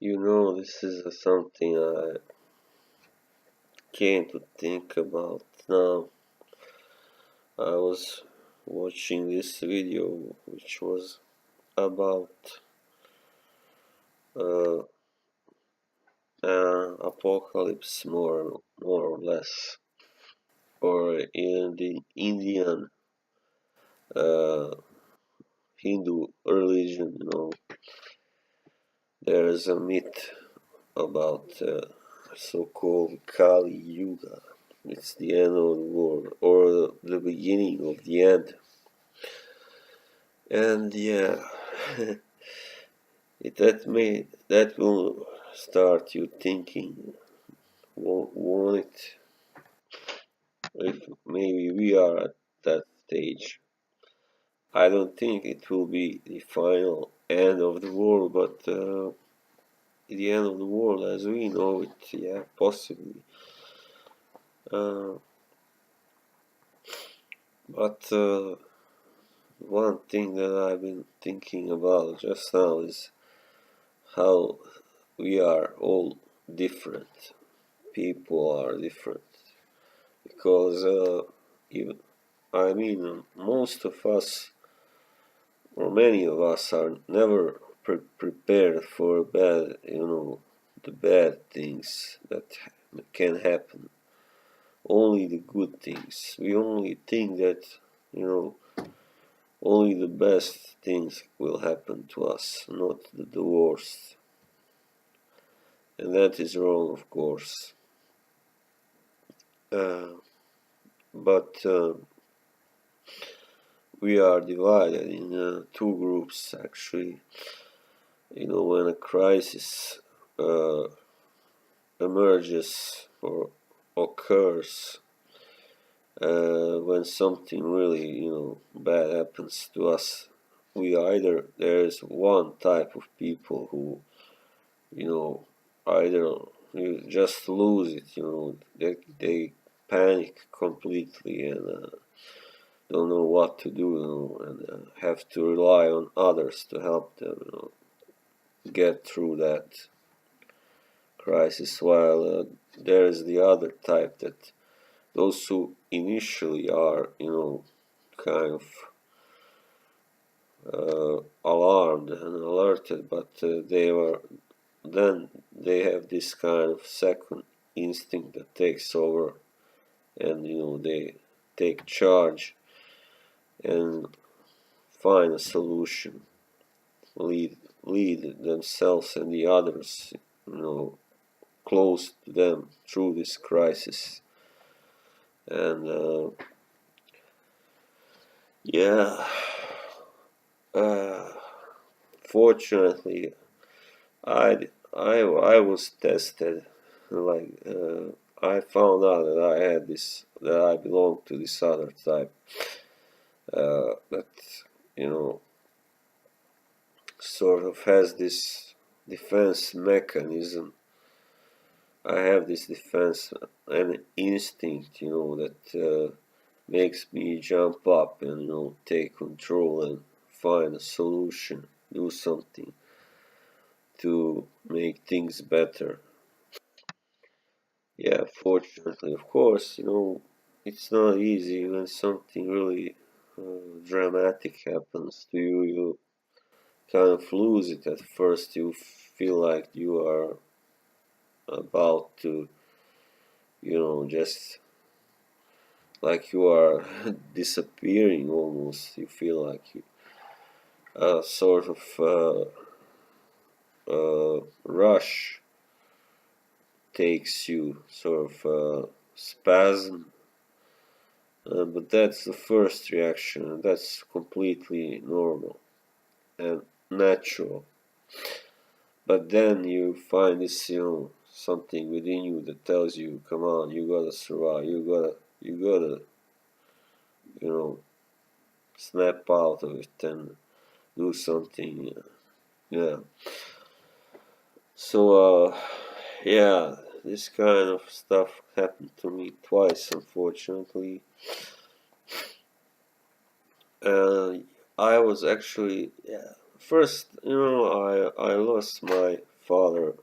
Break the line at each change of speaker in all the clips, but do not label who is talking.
This is something I came to think about now. I was watching this video which was about uh, apocalypse, more or less, or in the Indian uh, Hindu religion. There is a myth about so-called Kali Yuga. It's the end of the world, or the beginning of the end. And yeah, that will start you thinking, won't it? If maybe we are at that stage. I don't think it will be the final end of the world, but the end of the world as we know it, yeah, possibly. Uh, but one thing that I've been thinking about just now is how we are all different. People are different because even most of us or many of us are never prepared for the bad things that can happen. Only the good things. We only think that you know only the best things will happen to us, not the worst. And that is wrong, of course. Uh, but we are divided in two groups, actually. When a crisis uh, emerges or occurs, when something really, bad happens to us, there's one type of people who, you know, either you just lose it, they panic completely and don't know what to do, and have to rely on others to help them, get through that crisis. While there is the other type, that those who initially are, kind of alarmed and alerted, but they have this kind of second instinct that takes over, and they take charge and find a solution, lead themselves and the others, close to them through this crisis. And yeah, uh, fortunately, I was tested. Like I found out that I belong to this other type. That you know sort of has this defense mechanism. I have this defense and instinct, that makes me jump up and take control and find a solution, do something to make things better. Yeah, fortunately, of course, it's not easy when something really dramatic happens to you. You kind of lose it at first. You feel like you are about to, just like you are disappearing almost. You feel like you sort of rush takes you, sort of spasm. But that's the first reaction, and that's completely normal and natural. But then you find this, something within you that tells you, "Come on, you gotta survive. You gotta, you know, snap out of it and do something." Yeah. So, yeah, this kind of stuff happened to me twice, unfortunately. Uh, I was actually, yeah, first, I lost my father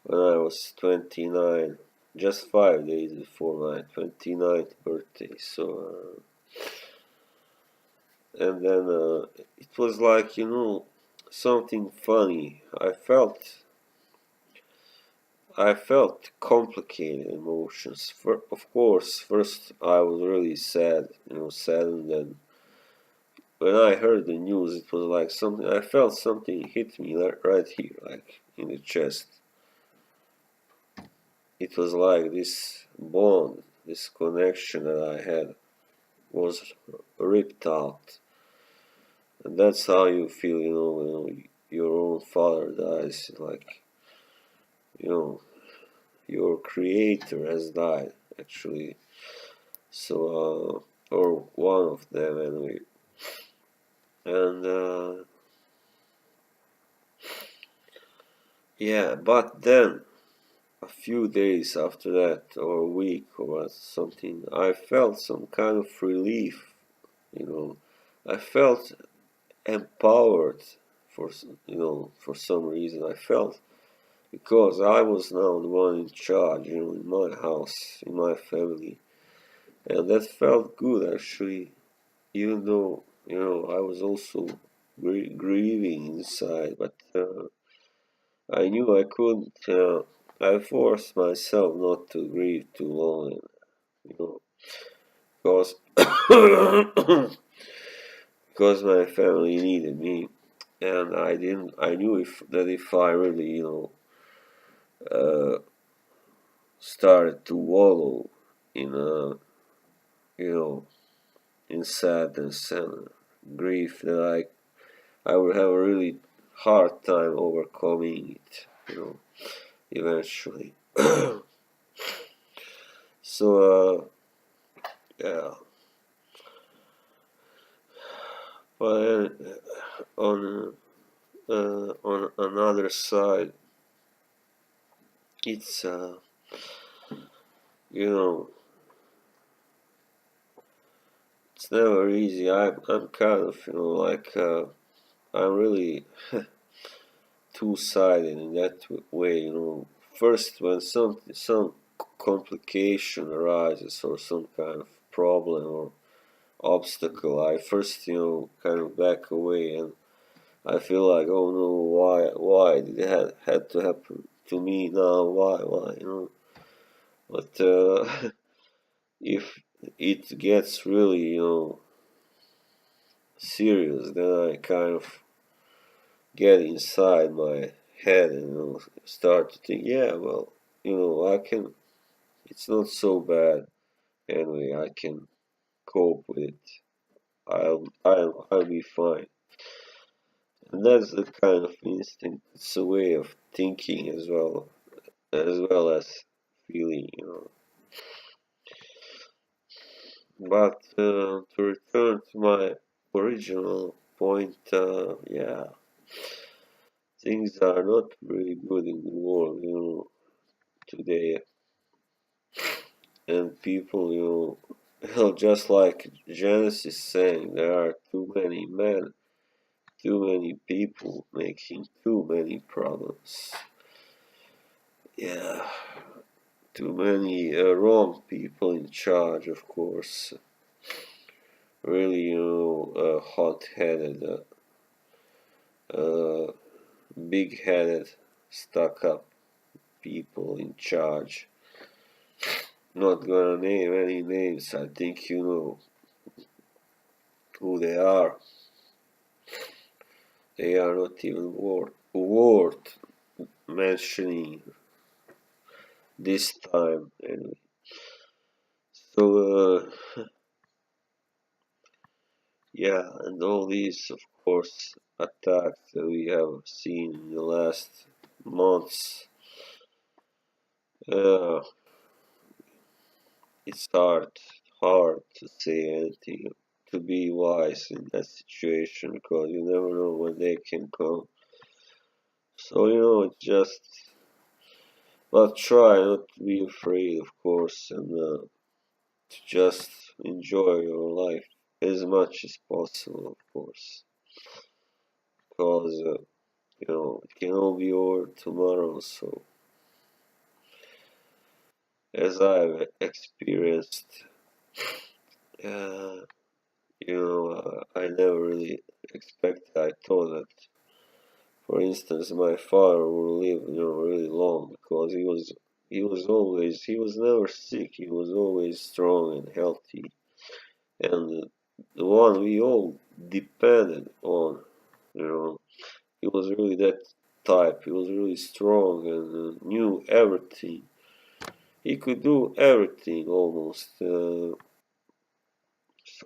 when I was 29, just 5 days before my 29th birthday. So, and then it was like, something funny. I felt complicated emotions. Of course, first I was really sad, saddened. And when I heard the news, it was like something. I felt something hit me right here, like in the chest. It was like this bond, this connection that I had was ripped out, and that's how you feel, when your own father dies. Like, you know, your creator has died, actually. So, or one of them anyway. And yeah, but then a few days after that, or a week or something, I felt some kind of relief. You know, I felt empowered for some reason. I felt because I was now the one in charge, in my house, in my family, and that felt good actually. Even though I was also grieving inside, but I knew I couldn't. I forced myself not to grieve too long, you know, because because my family needed me, and I didn't. I knew if I really, uh, started to wallow in you know, in sadness and grief, that I would have a really hard time overcoming it, eventually. So, yeah, but on another side, it's you know, it's never easy. I'm kind of, like, I'm really two-sided in that way. First, when some complication arises, or some kind of problem or obstacle, I first, kind of back away, and I feel like, oh no, why did it had to happen to me now? Why? But if it gets really, serious, then I kind of get inside my head and, start to think, yeah, well, I can. It's not so bad anyway. I can cope with it. I'll be fine. And that's the kind of instinct. It's a way of thinking as well as feeling. But to return to my original point, yeah, things are not really good in the world, today, and people, just like Genesis saying, there are too many men, too many people making too many problems. Yeah, too many wrong people in charge, of course. Really, hot-headed, uh, big-headed, stuck-up people in charge. Not gonna name any names. I think you know who they are. They are not even worth mentioning this time. Anyway. So, yeah, and all these, of course, attacks that we have seen in the last months, uh, it's hard to say anything, to be wise in that situation, because you never know when they can come. So, it's just, but try not to be afraid, of course, and to just enjoy your life as much as possible, of course, because It can all be over tomorrow. So, as I've experienced, uh, I never really expected. I thought that, for instance, my father would live, really long because he was never sick. He was always strong and healthy, and the one we all depended on. You know, he was really that type. He was really strong and knew everything. He could do everything almost. So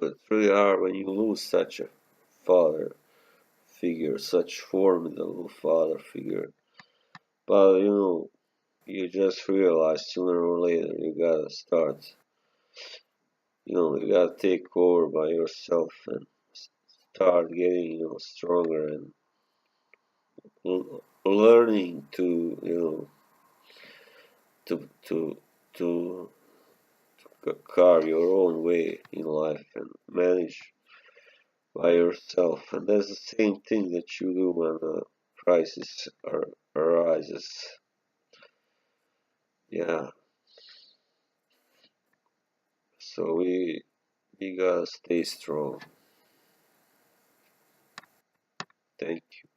it's really hard when you lose such a father figure, such formidable father figure. But you just realize sooner or later you gotta start. You gotta take over by yourself and start getting stronger and learning to to to carve your own way in life and manage by yourself. And that's the same thing that you do when a crisis arises. Yeah. So we gotta stay strong. Thank you.